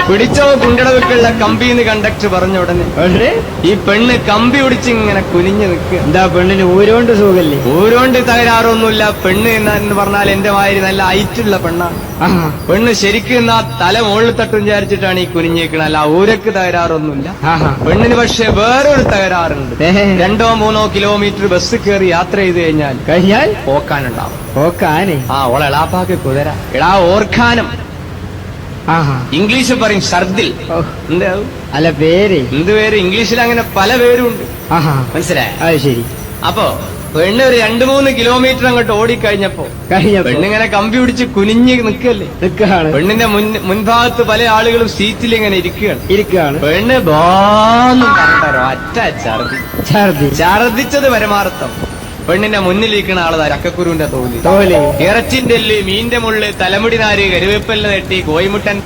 പിടിച്ചോ കുണ്ടടവെക്കുള്ള കമ്പിന്ന് കണ്ടക്ടർ പറഞ്ഞ ഉടനെ ഈ പെണ്ണ് കമ്പി പിടിച്ച് ഇങ്ങനെ കുനിഞ്ഞു നിൽക്കുക. എന്താ പെണ്ണിന് ഊരോണ്ട് സുഖല്ലേ? ഊരോണ്ട് തകരാറൊന്നുമില്ല. പെണ്ണ് എന്ന് പറഞ്ഞാൽ എന്റെ മാതിരി നല്ല ഐറ്റുള്ള പെണ്ണാണ്. പെണ്ണ് ശരിക്കും ആ തല മുകളിൽ തട്ടും വിചാരിച്ചിട്ടാണ് ഈ കുനിഞ്ഞേക്കണത്. അല്ല ഊരക്ക് തകരാറൊന്നുമില്ല. പെണ്ണിന് പക്ഷെ വേറൊരു തകരാറുണ്ട്. 2-3 കിലോമീറ്റർ ബസ് കയറി യാത്ര ചെയ്ത് കഴിഞ്ഞാൽ ഓക്കാനുണ്ടാവും. ഓക്കാനെ? ഓളെ എളാപ്പാക്ക് കുതിര. എടാ ഓർക്കാനം, ഇംഗ്ലീഷിൽ പറയും ഷർദിൽ. എന്താവും അല്ല പേര്? എന്ത് പേര്? ഇംഗ്ലീഷിൽ അങ്ങനെ പല പേരും ഉണ്ട്. മനസ്സിലായ? അത് ശരി. അപ്പോ പെണ്ണ് ഒരു 2-3 കിലോമീറ്റർ അങ്ങോട്ട് ഓടിക്കഴിഞ്ഞപ്പോ പെണ്ണിങ്ങനെ കമ്പി പിടിച്ച് കുനിഞ്ഞ് നിൽക്കല്ലേ. പെണ്ണിന്റെ മുൻഭാഗത്ത് പല ആളുകളും സീറ്റിൽ ഇങ്ങനെ ഇരിക്കുകയാണ്. പെണ്ണ് ബോന്നും പറഞ്ഞോ അറ്റ ഛർദിച്ചത് പരമാർത്ഥം. പെണ്ണിന്റെ മുന്നിലിരിക്കുന്ന ആളതാ ചക്കക്കുരുവിന്റെ തോല്, ഇറച്ചിന്റെ എല്ല്, മീന്റെ മുള്ള്, തലമുടി നാര്, കരുവേപ്പല്ല നെട്ടി, കോയിമുട്ടൻ